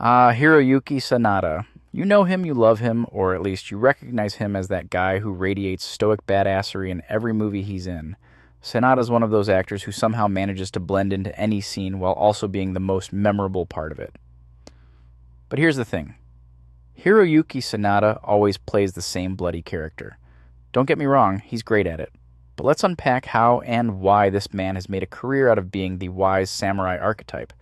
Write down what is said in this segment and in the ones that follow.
Hiroyuki Sanada. You know him, you love him, or at least you recognize him as that guy who radiates stoic badassery in every movie he's in. Sanada's one of those actors who somehow manages to blend into any scene while also being the most memorable part of it. But here's the thing. Hiroyuki Sanada always plays the same bloody character. Don't get me wrong, he's great at it. But let's unpack how and why this man has made a career out of being the wise samurai archetype,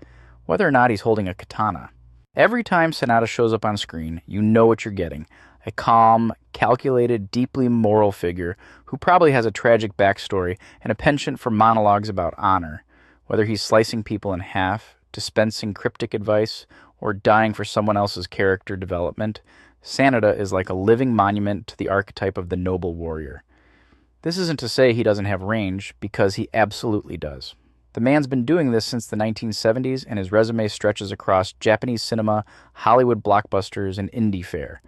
whether or not he's holding a katana. Every time Sanada shows up on screen, you know what you're getting. A calm, calculated, deeply moral figure who probably has a tragic backstory and a penchant for monologues about honor, whether he's slicing people in half, dispensing cryptic advice, or dying for someone else's character development. Sanada is like a living monument to the archetype of the noble warrior. This isn't to say he doesn't have range, because he absolutely does. The man's been doing this since the 1970s, and his resume stretches across Japanese cinema, Hollywood blockbusters, and indie fare.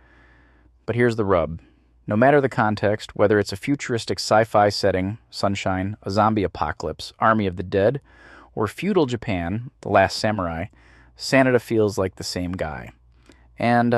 But here's the rub. No matter the context, whether it's a futuristic sci-fi setting, sunshine, a zombie apocalypse, Army of the Dead, or feudal Japan, The Last Samurai, Sanada feels like the same guy. And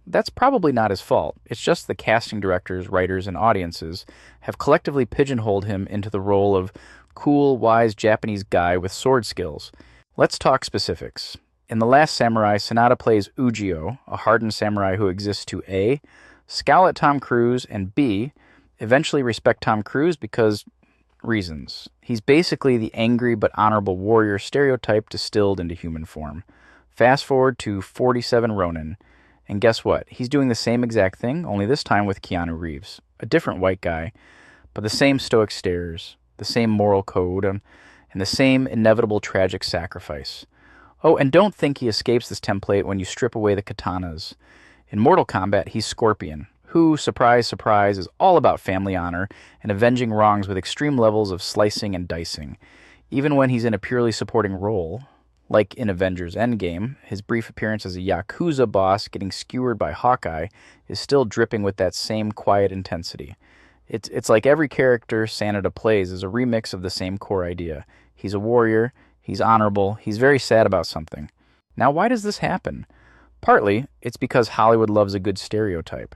that's probably not his fault. It's just the casting directors, writers, and audiences have collectively pigeonholed him into the role of cool, wise Japanese guy with sword skills. Let's talk specifics. In The Last Samurai, Sanada plays Ujio, a hardened samurai who exists to A. Scowl at Tom Cruise, and B. Eventually respect Tom Cruise because reasons. He's basically the angry but honorable warrior stereotype distilled into human form. Fast forward to 47 Ronin, and guess what? He's doing the same exact thing, only this time with Keanu Reeves. A different white guy, but the same stoic stares, the same moral code, and the same inevitable tragic sacrifice. Oh, and don't think he escapes this template when you strip away the katanas. In Mortal Kombat, he's Scorpion, who, surprise, surprise, is all about family honor and avenging wrongs with extreme levels of slicing and dicing. Even when he's in a purely supporting role, like in Avengers Endgame, his brief appearance as a Yakuza boss getting skewered by Hawkeye is still dripping with that same quiet intensity. It's like every character Sanada plays is a remix of the same core idea. He's a warrior, he's honorable, he's very sad about something. Now, why does this happen? Partly, it's because Hollywood loves a good stereotype.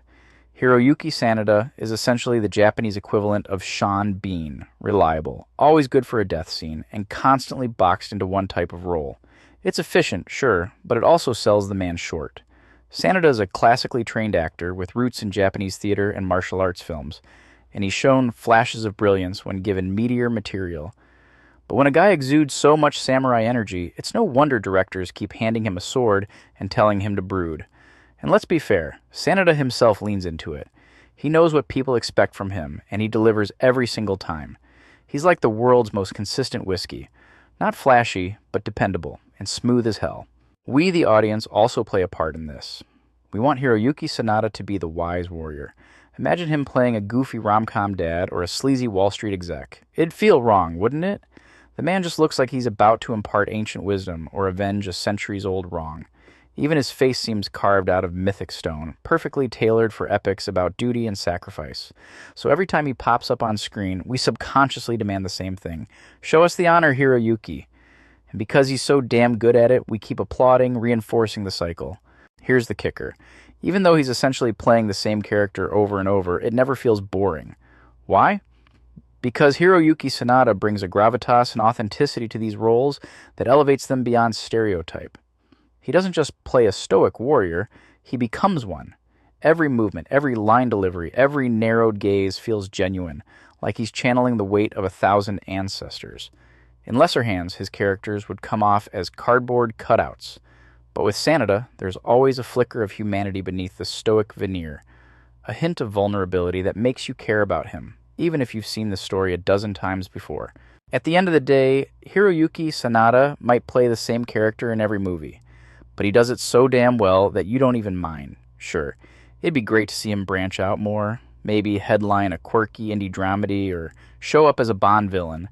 Hiroyuki Sanada is essentially the Japanese equivalent of Sean Bean, reliable, always good for a death scene, and constantly boxed into one type of role. It's efficient, sure, but it also sells the man short. Sanada is a classically trained actor with roots in Japanese theater and martial arts films, and he's shown flashes of brilliance when given meatier material. But when a guy exudes so much samurai energy, it's no wonder directors keep handing him a sword and telling him to brood. And let's be fair, Sanada himself leans into it. He knows what people expect from him, and he delivers every single time. He's like the world's most consistent whiskey. Not flashy, but dependable, and smooth as hell. We, the audience, also play a part in this. We want Hiroyuki Sanada to be the wise warrior. Imagine him playing a goofy rom-com dad or a sleazy Wall Street exec. It'd feel wrong, wouldn't it? The man just looks like he's about to impart ancient wisdom or avenge a centuries-old wrong. Even his face seems carved out of mythic stone, perfectly tailored for epics about duty and sacrifice. So every time he pops up on screen, we subconsciously demand the same thing. Show us the honor, Hiroyuki. And because he's so damn good at it, we keep applauding, reinforcing the cycle. Here's the kicker. Even though he's essentially playing the same character over and over, it never feels boring. Why? Because Hiroyuki Sanada brings a gravitas and authenticity to these roles that elevates them beyond stereotype. He doesn't just play a stoic warrior, he becomes one. Every movement, every line delivery, every narrowed gaze feels genuine, like he's channeling the weight of 1,000 ancestors. In lesser hands, his characters would come off as cardboard cutouts. But with Sanada, there's always a flicker of humanity beneath the stoic veneer, a hint of vulnerability that makes you care about him, even if you've seen the story a dozen times before. At the end of the day, Hiroyuki Sanada might play the same character in every movie, but he does it so damn well that you don't even mind. Sure, it'd be great to see him branch out more, maybe headline a quirky indie dramedy or show up as a Bond villain.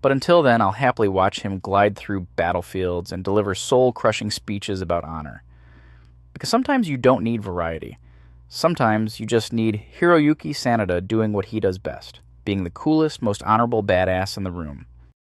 But until then, I'll happily watch him glide through battlefields and deliver soul-crushing speeches about honor. Because sometimes you don't need variety. Sometimes you just need Hiroyuki Sanada doing what he does best, being the coolest, most honorable badass in the room.